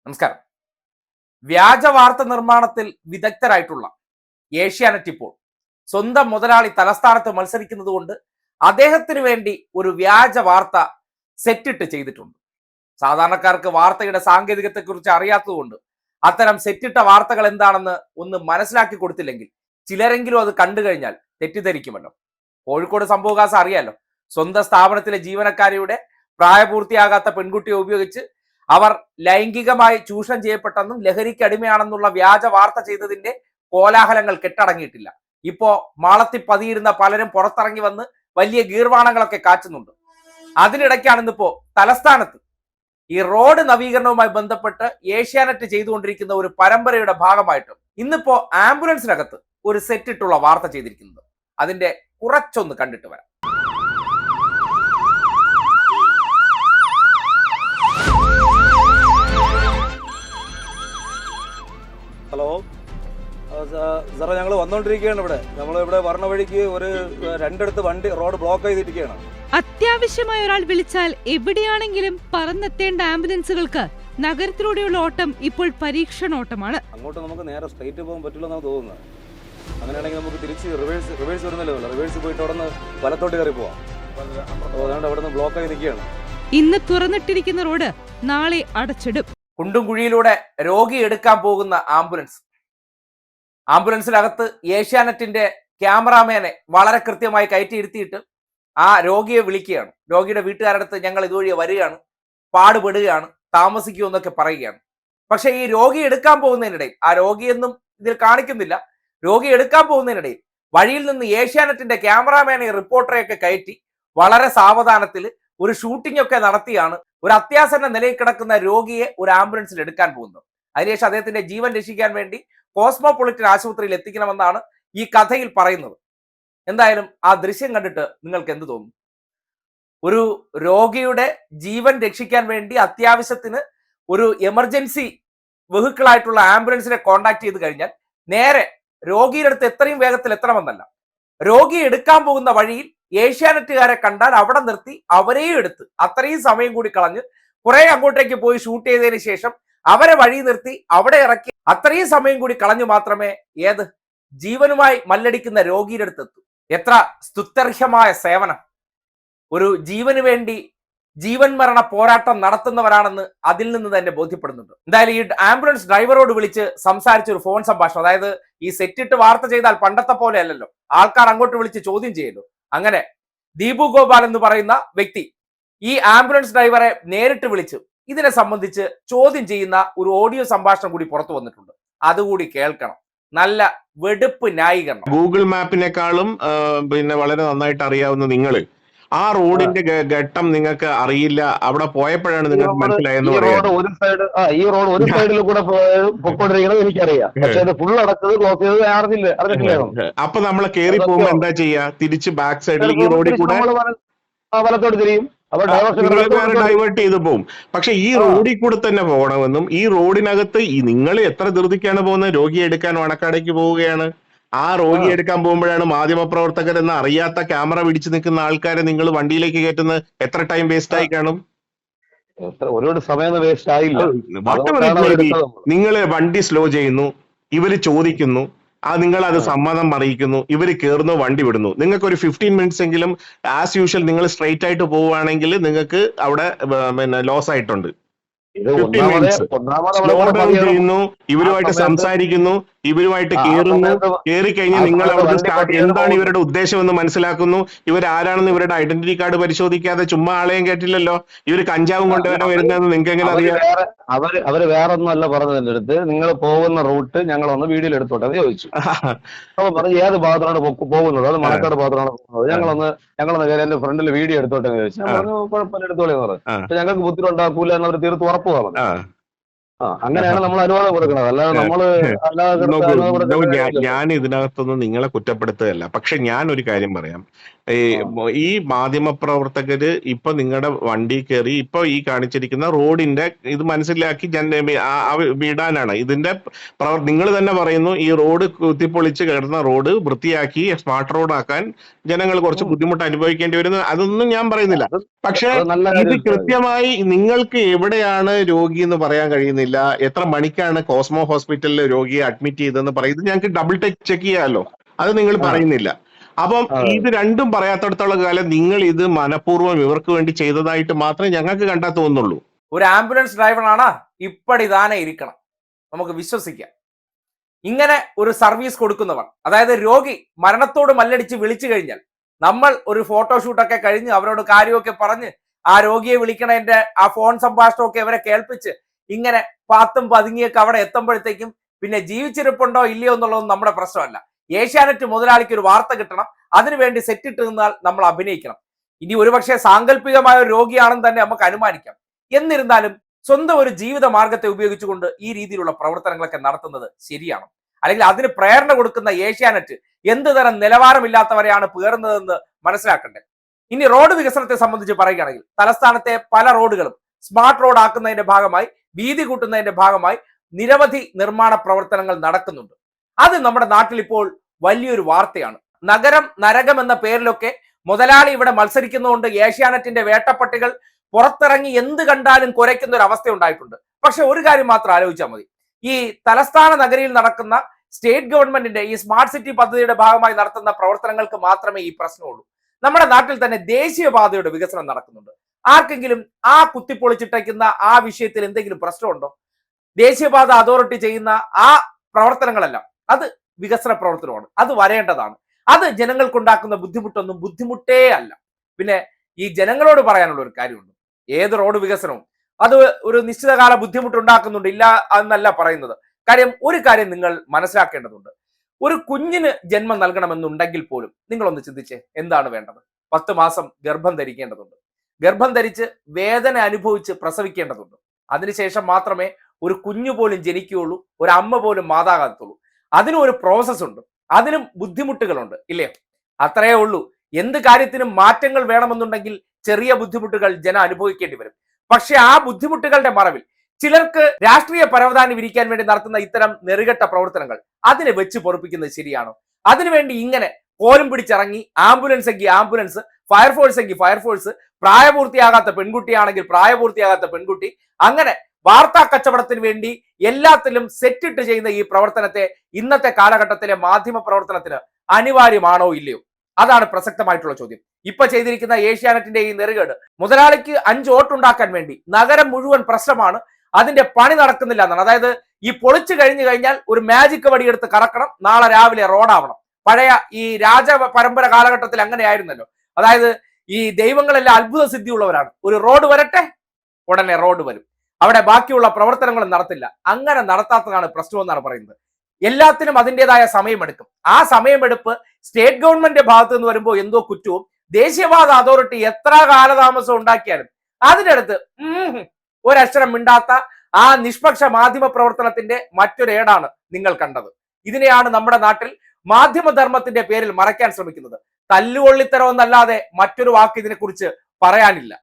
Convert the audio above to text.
നമസ്കാരം. വ്യാജ വാർത്ത നിർമ്മാണത്തിൽ വിദഗ്ധരായിട്ടുള്ള ഏഷ്യാനെറ്റ് ഇപ്പോൾ സ്വന്തം മുതലാളി തലസ്ഥാനത്ത് മത്സരിക്കുന്നത് കൊണ്ട് അദ്ദേഹത്തിന് വേണ്ടി ഒരു വ്യാജ വാർത്ത സെറ്റിട്ട് ചെയ്തിട്ടുണ്ട്. സാധാരണക്കാർക്ക് വാർത്തയുടെ സാങ്കേതികത്തെക്കുറിച്ച് അറിയാത്തതുകൊണ്ട് അത്തരം സെറ്റിട്ട വാർത്തകൾ എന്താണെന്ന് ഒന്ന് മനസ്സിലാക്കി കൊടുത്തില്ലെങ്കിൽ ചിലരെങ്കിലും അത് കണ്ടു കഴിഞ്ഞാൽ തെറ്റിദ്ധരിക്കുമല്ലോ. കോഴിക്കോട് സംഭവകാശം അറിയാലോ. സ്വന്തം സ്ഥാപനത്തിലെ ജീവനക്കാരിയുടെ പ്രായപൂർത്തിയാകാത്ത പെൺകുട്ടിയെ ഉപയോഗിച്ച് അവർ ലൈംഗികമായി ചൂഷണം ചെയ്യപ്പെട്ടെന്നും ലഹരിക്ക് അടിമയാണെന്നുള്ള വ്യാജ വാർത്ത ചെയ്തതിന്റെ കോലാഹലങ്ങൾ കെട്ടടങ്ങിയിട്ടില്ല. ഇപ്പോ മാളത്തിൽ പതിയിരുന്ന പലരും പുറത്തിറങ്ങി വന്ന് വലിയ ഗീർവാണങ്ങളൊക്കെ കാച്ചുന്നുണ്ട്. അതിനിടയ്ക്കാണ് ഇന്നിപ്പോ തലസ്ഥാനത്ത് ഈ റോഡ് നവീകരണവുമായി ബന്ധപ്പെട്ട് ഏഷ്യാനെറ്റ് ചെയ്തുകൊണ്ടിരിക്കുന്ന ഒരു പരമ്പരയുടെ ഭാഗമായിട്ട് ഇന്നിപ്പോ ആംബുലൻസിനകത്ത് ഒരു സെറ്റിട്ടുള്ള വാർത്ത ചെയ്തിരിക്കുന്നത്. അതിന്റെ കുറച്ചൊന്ന് കണ്ടിട്ട് വരാം. ഹലോ സാറേ, ഞങ്ങൾ വന്നോണ്ടിരിക്കുകയാണ്. നമ്മളിവിടെ വരണ വഴിക്ക് ഒരു രണ്ടിടത്ത് വണ്ടി റോഡ് ബ്ലോക്ക് ചെയ്തിരിക്കുകയാണ്. അത്യാവശ്യമായ ഒരാൾ വിളിച്ചാൽ എവിടെയാണെങ്കിലും പറന്നെത്തേണ്ട ആംബുലൻസുകൾക്ക് നഗരത്തിലൂടെയുള്ള ഓട്ടം ഇപ്പോൾ പരീക്ഷണോട്ടമാണ്. അങ്ങോട്ട് നമുക്ക് നേരെ സ്ട്രൈറ്റ് പോകാൻ പറ്റില്ലെന്നാണ് തോന്നുന്നത്. അങ്ങനെയാണെങ്കിൽ നമുക്ക് തിരിച്ച് റിവേഴ്സ് വരുന്നില്ല. റിവേഴ്സ് പോയിട്ട് അവിടെ നിന്ന് വലത്തോട്ട് കയറി പോവാം. അതുകൊണ്ട് അവിടെ നിന്ന് ബ്ലോക്ക് ആയി നിൽക്കുകയാണ്. ഇന്ന് തുറന്നിട്ടിരിക്കുന്ന റോഡ് നാളെ അടച്ചിടും. കുണ്ടും കുഴിയിലൂടെ രോഗി എടുക്കാൻ പോകുന്ന ആംബുലൻസിനകത്ത് ഏഷ്യാനെറ്റിന്റെ ക്യാമറാമാനെ വളരെ കൃത്യമായി കയറ്റിയിരുത്തിയിട്ട് ആ രോഗിയെ വിളിക്കുകയാണ്. രോഗിയുടെ വീട്ടുകാരടുത്ത് ഞങ്ങൾ ഇതുവഴി വരികയാണ്, പാടുപെടുകയാണ്, താമസിക്കുമെന്നൊക്കെ പറയുകയാണ്. പക്ഷെ ഈ രോഗി എടുക്കാൻ പോകുന്നതിനിടയിൽ, ആ രോഗിയൊന്നും ഇതിൽ കാണിക്കുന്നില്ല, രോഗി എടുക്കാൻ പോകുന്നതിനിടയിൽ വഴിയിൽ നിന്ന് ഏഷ്യാനെറ്റിന്റെ ക്യാമറാമാനെ റിപ്പോർട്ടറെയൊക്കെ കയറ്റി വളരെ സാവധാനത്തിൽ ഒരു ഷൂട്ടിംഗ് ഒക്കെ നടത്തിയാണ് ഒരു അത്യാസന്ന നിലയിൽ കിടക്കുന്ന രോഗിയെ ഒരു ആംബുലൻസിൽ എടുക്കാൻ പോകുന്നത്. അതിനുശേഷം അദ്ദേഹത്തിന്റെ ജീവൻ രക്ഷിക്കാൻ വേണ്ടി കോസ്മോപൊളിറ്റൻ ആശുപത്രിയിൽ എത്തിക്കണമെന്നാണ് ഈ കഥയിൽ പറയുന്നത്. എന്തായാലും ആ ദൃശ്യം കണ്ടിട്ട് നിങ്ങൾക്ക് എന്ത് തോന്നുന്നു? ഒരു രോഗിയുടെ ജീവൻ രക്ഷിക്കാൻ വേണ്ടി അത്യാവശ്യത്തിന് ഒരു എമർജൻസി വെഹിക്കിളായിട്ടുള്ള ആംബുലൻസിനെ കോണ്ടാക്ട് ചെയ്ത് കഴിഞ്ഞാൽ നേരെ രോഗിയുടെ അടുത്ത് എത്രയും വേഗത്തിൽ എത്തണമെന്നല്ല, രോഗിയെ എടുക്കാൻ പോകുന്ന വഴിയിൽ ഏഷ്യാനെറ്റുകാരെ കണ്ടാൽ അവിടെ നിർത്തി അവരെയും എടുത്ത് അത്രയും സമയം കൂടി കളഞ്ഞ് കുറെ അങ്ങോട്ടേക്ക് പോയി ഷൂട്ട് ചെയ്തതിന് ശേഷം അവരെ വഴി നിർത്തി അവിടെ ഇറക്കി അത്രയും സമയം കൂടി കളഞ്ഞു മാത്രമേ ജീവനുമായി മല്ലടിക്കുന്ന രോഗിയുടെ അടുത്ത് എത്തൂ. എത്ര സ്തുത്യർഹമായ സേവനം! ഒരു ജീവന് വേണ്ടി ജീവൻ മരണ പോരാട്ടം നടത്തുന്നവരാണെന്ന് അതിൽ നിന്ന് തന്നെ ബോധ്യപ്പെടുന്നുണ്ട്. എന്തായാലും ഈ ആംബുലൻസ് ഡ്രൈവറോട് വിളിച്ച് സംസാരിച്ച ഒരു ഫോൺ സംഭാഷണം, അതായത് ഈ സെറ്റിട്ട് വാർത്ത ചെയ്താൽ പണ്ടത്തെ പോലെ അല്ലല്ലോ, ആൾക്കാർ അങ്ങോട്ട് വിളിച്ച് ചോദ്യം ചെയ്യല്ലോ. അങ്ങനെ ദീപു ഗോപാൽ എന്ന് പറയുന്ന വ്യക്തി ഈ ആംബുലൻസ് ഡ്രൈവറെ നേരിട്ട് വിളിച്ച് ഇതിനെ സംബന്ധിച്ച് ചോദ്യം ചെയ്യുന്ന ഒരു ഓഡിയോ സംഭാഷണം കൂടി പുറത്തു വന്നിട്ടുണ്ട്. അതുകൂടി കേൾക്കണം. നല്ല വെടുപ്പ് ന്യായീകരണം. ഗൂഗിൾ മാപ്പിനെക്കാളും പിന്നെ വളരെ നന്നായിട്ട് അറിയാവുന്ന നിങ്ങള് ആ റോഡിന്റെ ഘട്ടം നിങ്ങൾക്ക് അറിയില്ല, അവിടെ പോയപ്പോഴാണ് നിങ്ങൾക്ക് മനസ്സിലായെന്ന് പറയുന്നത്. ഈ റോഡ് ഒരു സൈഡിൽ കൂടെ പൊക്കോണ്ടിരിക്കുന്നത് എനിക്കറിയാം, പക്ഷെ അത് ഫുൾ അടച്ചത് ബ്ലോക്ക് ചെയ്തത് അറിഞ്ഞിട്ടില്ലായിരുന്നു. അപ്പൊ നമ്മൾ കയറി പോകുമ്പോ എന്താ ചെയ്യാ? തിരിച്ച് ബാക്ക് സൈഡിൽ ഈ റോഡിൽ കൂടെ വലത്തോട്ട് തിരിയും, ഡൈവേർട്ട് ചെയ്ത് പോകും. പക്ഷെ ഈ റോഡിൽ കൂടെ തന്നെ പോകണമെന്നും ഈ റോഡിനകത്ത് നിങ്ങൾ എത്ര ധൃതിക്കാണ് പോകുന്നത്? രോഗിയെ എടുക്കാൻ വണക്കാടേക്ക് പോവുകയാണ്. ആ രോഗി എടുക്കാൻ പോകുമ്പോഴാണ് മാധ്യമപ്രവർത്തകർ എന്ന് അറിയാത്ത ക്യാമറ പിടിച്ചു നിൽക്കുന്ന ആൾക്കാരെ നിങ്ങൾ വണ്ടിയിലേക്ക് കയറ്റുന്നത്. എത്ര ടൈം വേസ്റ്റ് ആയി കാണും? ഒരുപാട് സമയം വേസ്റ്റ് ആയില്ല. നിങ്ങള് വണ്ടി സ്ലോ ചെയ്യുന്നു, ഇവര് ചോദിക്കുന്നു, നിങ്ങൾ അത് സമ്മതം അറിയിക്കുന്നു, ഇവര് കയറുന്നു, വണ്ടി വിടുന്നു. നിങ്ങൾക്ക് ഒരു 15 മിനിറ്റ്സ് എങ്കിലും ആസ് യൂഷ്വൽ നിങ്ങൾ സ്ട്രെയിറ്റ് ആയിട്ട് പോവുകയാണെങ്കിൽ നിങ്ങൾക്ക് അവിടെ പിന്നെ ലോസ് ആയിട്ടുണ്ട്. 15 മിനിറ്റ്സ് സ്ലോ ഡൗൺ ചെയ്യുന്നു, ഇവരുമായിട്ട് സംസാരിക്കുന്നു, ഇവരുമായിട്ട് കയറി കഴിഞ്ഞ് നിങ്ങൾ അവിടെ സ്റ്റാർട്ട് എന്താണ് ഇവരുടെ ഉദ്ദേശം എന്ന് മനസ്സിലാക്കുന്നു. ഇവരാരാണെന്ന് ഇവരുടെ ഐഡന്റിറ്റി കാർഡ് പരിശോധിക്കാതെ ചുമ്മാ ആളെയും കേട്ടില്ലല്ലോ. ഇവര് കഞ്ചാവും കൊണ്ടുവരാൻ വരുന്നതെന്ന് നിങ്ങൾക്ക് എങ്ങനെ അറിയാം? അവര് വേറെ ഒന്നും അല്ല പറഞ്ഞതിന്റെ അടുത്ത്, നിങ്ങൾ പോകുന്ന റൂട്ട് ഞങ്ങളൊന്ന് വീഡിയോയിൽ എടുത്തോട്ടെ എന്ന് ചോദിച്ചു. അപ്പൊ പറഞ്ഞു ഏത് ഭാഗത്താണ് പോകുന്നത്? അത് മണക്കാട് ഭാഗത്താണ് പോകുന്നത്. ഞങ്ങളൊന്ന് കയറി എന്റെ ഫ്രണ്ടിൽ വീഡിയോ എടുത്തോട്ടെ എന്ന് ചോദിച്ചു. ഞാൻ പറഞ്ഞു കുഴപ്പമില്ല, എടുത്തോളെ എന്ന് പറഞ്ഞു. പക്ഷെ ഞങ്ങൾക്ക് ബുദ്ധിമുട്ട് ഉണ്ടാക്കൂല എന്ന് അവർ തീർത്ത് ഉറപ്പ് പറഞ്ഞു. അങ്ങനെയാണ് നമ്മൾ അനുവാദം കൊടുക്കുന്നത്, അല്ലാതെ നമ്മള് ഞാൻ ഇതിനകത്തൊന്നും നിങ്ങളെ കുറ്റപ്പെടുത്തുകയല്ല. പക്ഷെ ഞാൻ ഒരു കാര്യം പറയാം. ഈ മാധ്യമപ്രവർത്തകര് ഇപ്പൊ നിങ്ങളുടെ വണ്ടി കയറി ഇപ്പൊ ഈ കാണിച്ചിരിക്കുന്ന റോഡിന്റെ ഇത് മനസ്സിലാക്കി വിടാനാണ് ഇതിന്റെ നിങ്ങൾ തന്നെ പറയുന്നു. ഈ റോഡ് കുത്തിപ്പൊളിച്ച് കിടന്ന റോഡ് വൃത്തിയാക്കി സ്മാർട്ട് റോഡ് ആക്കാൻ ജനങ്ങൾ കുറച്ച് ബുദ്ധിമുട്ട് അനുഭവിക്കേണ്ടി വരുന്നു. അതൊന്നും ഞാൻ പറയുന്നില്ല. പക്ഷെ ഇത് കൃത്യമായി നിങ്ങൾക്ക് എവിടെയാണ് രോഗി എന്ന് പറയാൻ കഴിയുന്നില്ല. എത്ര മണിക്കാണ് കോസ്മോ ഹോസ്പിറ്റലിൽ രോഗിയെ അഡ്മിറ്റ് ചെയ്തതെന്ന് പറയുന്നത് ഞങ്ങൾക്ക് ഡബിൾ ചെക്ക് ചെയ്യാമല്ലോ. അത് നിങ്ങൾ പറയുന്നില്ല. അപ്പം ഇത് രണ്ടും പറയാത്തടത്തോളം കാലം നിങ്ങൾ ഇത് മനഃപൂർവ്വം ഇവർക്ക് വേണ്ടി ചെയ്തതായിട്ട് മാത്രമേ ഞങ്ങൾക്ക് കണ്ടാൽ തോന്നുള്ളൂ. ഒരു ആംബുലൻസ് ഡ്രൈവറാണ് ഇപ്പടി താനെ ഇരിക്കണം, നമുക്ക് വിശ്വസിക്കാം. ഇങ്ങനെ ഒരു സർവീസ് കൊടുക്കുന്നവർ, അതായത് രോഗി മരണത്തോട് മല്ലടിച്ച് വിളിച്ചു കഴിഞ്ഞാൽ നമ്മൾ ഒരു ഫോട്ടോഷൂട്ടൊക്കെ കഴിഞ്ഞ് അവരോട് കാര്യമൊക്കെ പറഞ്ഞ് ആ രോഗിയെ വിളിക്കണതിന്റെ ആ ഫോൺ സംഭാഷണമൊക്കെ അവരെ കേൾപ്പിച്ച് ഇങ്ങനെ പാത്തും പതുങ്ങിയൊക്കെ അവിടെ എത്തുമ്പോഴത്തേക്കും പിന്നെ ജീവിച്ചിരിപ്പുണ്ടോ ഇല്ലയോ എന്നുള്ളതൊന്നും നമ്മുടെ പ്രശ്നമല്ല. ഏഷ്യാനെറ്റ് മുതലാളിക്ക് ഒരു വാർത്ത കിട്ടണം, അതിനുവേണ്ടി സെറ്റിട്ട് നിന്നാൽ നമ്മൾ അഭിനയിക്കണം. ഇനി ഒരുപക്ഷെ സാങ്കല്പികമായ ഒരു രോഗിയാണെന്ന് തന്നെ നമുക്ക് അനുമാനിക്കാം. എന്നിരുന്നാലും സ്വന്തം ഒരു ജീവിത മാർഗത്തെ ഉപയോഗിച്ചുകൊണ്ട് ഈ രീതിയിലുള്ള പ്രവർത്തനങ്ങളൊക്കെ നടത്തുന്നത് ശരിയാണ്? അല്ലെങ്കിൽ അതിന് പ്രേരണ കൊടുക്കുന്ന ഏഷ്യാനെറ്റ് എന്ത് തരം നിലവാരമില്ലാത്തവരെയാണ് പേറുന്നതെന്ന് മനസ്സിലാക്കണ്ടേ. ഇനി റോഡ് വികസനത്തെ സംബന്ധിച്ച് പറയുകയാണെങ്കിൽ തലസ്ഥാനത്തെ പല റോഡുകളും സ്മാർട്ട് റോഡ് ആക്കുന്നതിന്റെ ഭാഗമായി, വീതി കൂട്ടുന്നതിന്റെ ഭാഗമായി നിരവധി നിർമ്മാണ പ്രവർത്തനങ്ങൾ നടക്കുന്നുണ്ട്. അത് നമ്മുടെ നാട്ടിൽ ഇപ്പോൾ വലിയൊരു വാർത്തയാണ്. നഗരം നരകം എന്ന പേരിലൊക്കെ മുതലാളി ഇവിടെ മത്സരിക്കുന്നതുകൊണ്ട് ഏഷ്യാനെറ്റിന്റെ വേട്ടപ്പട്ടികൾ പുറത്തിറങ്ങി എന്ത് കണ്ടാലും കുരയ്ക്കുന്ന ഒരു അവസ്ഥ ഉണ്ടായിട്ടുണ്ട്. പക്ഷെ ഒരു കാര്യം മാത്രം ആലോചിച്ചാൽ മതി. ഈ തലസ്ഥാന നഗരിയിൽ നടക്കുന്ന സ്റ്റേറ്റ് ഗവൺമെന്റിന്റെ ഈ സ്മാർട്ട് സിറ്റി പദ്ധതിയുടെ ഭാഗമായി നടത്തുന്ന പ്രവർത്തനങ്ങൾക്ക് മാത്രമേ ഈ പ്രശ്നമുള്ളൂ. നമ്മുടെ നാട്ടിൽ തന്നെ ദേശീയപാതയുടെ വികസനം നടക്കുന്നുണ്ട്. ആർക്കെങ്കിലും ആ കുത്തിപ്പൊളിച്ചിട്ടേക്കുന്ന ആ വിഷയത്തിൽ എന്തെങ്കിലും പ്രശ്നമുണ്ടോ? ദേശീയപാത അതോറിറ്റി ചെയ്യുന്ന ആ പ്രവർത്തനങ്ങളെല്ലാം അത് വികസന പ്രവർത്തനമാണ്, അത് വരേണ്ടതാണ്. അത് ജനങ്ങൾക്കുണ്ടാക്കുന്ന ബുദ്ധിമുട്ടൊന്നും ബുദ്ധിമുട്ടേ അല്ല. പിന്നെ ഈ ജനങ്ങളോട് പറയാനുള്ള ഒരു കാര്യമുണ്ട്, ഏത് റോഡ് വികസനവും അത് ഒരു നിശ്ചിതകാല ബുദ്ധിമുട്ടുണ്ടാക്കുന്നുണ്ട്, ഇല്ല എന്നല്ല പറയുന്നത്. കാര്യം ഒരു കാര്യം നിങ്ങൾ മനസ്സിലാക്കേണ്ടതുണ്ട്. ഒരു കുഞ്ഞിന് ജന്മം നൽകണമെന്നുണ്ടെങ്കിൽ പോലും നിങ്ങളൊന്ന് ചിന്തിച്ചേ, എന്താണ് വേണ്ടത്? 10 മാസം ഗർഭം ധരിക്കേണ്ടതുണ്ട്, ഗർഭം ധരിച്ച് വേദന അനുഭവിച്ച് പ്രസവിക്കേണ്ടതുണ്ട്. അതിനുശേഷം മാത്രമേ ഒരു കുഞ്ഞു പോലും ജനിക്കുകയുള്ളൂ, ഒരു അമ്മ പോലും മാതാകാത്തുള്ളൂ. അതിനും ഒരു പ്രോസസ് ഉണ്ട്, അതിനും ബുദ്ധിമുട്ടുകളുണ്ട്, ഇല്ലേ? അത്രയേ ഉള്ളൂ. എന്ത് കാര്യത്തിനും മാറ്റങ്ങൾ വേണമെന്നുണ്ടെങ്കിൽ ചെറിയ ബുദ്ധിമുട്ടുകൾ ജനം അനുഭവിക്കേണ്ടി വരും. പക്ഷെ ആ ബുദ്ധിമുട്ടുകളുടെ മറവിൽ ചിലർക്ക് രാഷ്ട്രീയ പരവതാനി വിരിക്കാൻ വേണ്ടി നടത്തുന്ന ഇത്തരം നെറുകെട്ട പ്രവർത്തനങ്ങൾ അതിനെ വെച്ച് പൊറപ്പിക്കുന്നത് ശരിയാണോ? അതിനുവേണ്ടി ഇങ്ങനെ കോലും പിടിച്ചിറങ്ങി ആംബുലൻസ് എങ്കിൽ ആംബുലൻസ്, ഫയർഫോഴ്സ് എങ്കിൽ ഫയർഫോഴ്സ്, പ്രായപൂർത്തിയാകാത്ത പെൺകുട്ടിയാണെങ്കിൽ പ്രായപൂർത്തിയാകാത്ത പെൺകുട്ടി, അങ്ങനെ വാർത്താ കച്ചവടത്തിന് വേണ്ടി എല്ലാത്തിലും സെറ്റിട്ട് ചെയ്യുന്ന ഈ പ്രവർത്തനത്തെ ഇന്നത്തെ കാലഘട്ടത്തിലെ മാധ്യമ പ്രവർത്തനത്തിന് അനിവാര്യമാണോ ഇല്ലയോ? അതാണ് പ്രസക്തമായിട്ടുള്ള ചോദ്യം. ഇപ്പൊ ചെയ്തിരിക്കുന്ന ഏഷ്യാനെറ്റിന്റെ ഈ നെറുകേട് മുതലാളിക്ക് 5 വോട്ടുണ്ടാക്കാൻ വേണ്ടി നഗരം മുഴുവൻ പ്രശ്നമാണ്, അതിന്റെ പണി നടക്കുന്നില്ല എന്നാണ്. അതായത് ഈ പൊളിച്ചു കഴിഞ്ഞു കഴിഞ്ഞാൽ ഒരു മാജിക് വടിയെടുത്ത് കറക്കണം, നാളെ രാവിലെ റോഡാവണം. പഴയ ഈ രാജ പരമ്പര കാലഘട്ടത്തിൽ അങ്ങനെയായിരുന്നല്ലോ. അതായത് ഈ ദൈവങ്ങളെല്ലാം അത്ഭുത സിദ്ധിയുള്ളവരാണ്, ഒരു റോഡ് വരട്ടെ ഉടനെ റോഡ് വരും, അവിടെ ബാക്കിയുള്ള പ്രവർത്തനങ്ങളും നടത്തില്ല. അങ്ങനെ നടത്താത്തതാണ് പ്രശ്നമെന്നാണ് പറയുന്നത്. എല്ലാത്തിനും അതിൻ്റെതായ സമയമെടുക്കും. ആ സമയമെടുപ്പ് സ്റ്റേറ്റ് ഗവൺമെന്റ് ഭാഗത്ത് നിന്ന് വരുമ്പോൾ എന്തോ കുറ്റവും ദേശീയപാത അതോറിറ്റി എത്ര കാലതാമസം ഉണ്ടാക്കിയാലും അതിനടുത്ത് ഒരക്ഷരം മിണ്ടാത്ത ആ നിഷ്പക്ഷ മാധ്യമ പ്രവർത്തനത്തിന്റെ മറ്റൊരു ഏടാണ് നിങ്ങൾ കണ്ടത്. ഇതിനെയാണ് നമ്മുടെ നാട്ടിൽ മാധ്യമധർമ്മത്തിന്റെ പേരിൽ മറയ്ക്കാൻ ശ്രമിക്കുന്നത്. തല്ലുകൊള്ളിത്തരം എന്നല്ലാതെ മറ്റൊരു വാക്ക് ഇതിനെക്കുറിച്ച് പറയാനില്ല.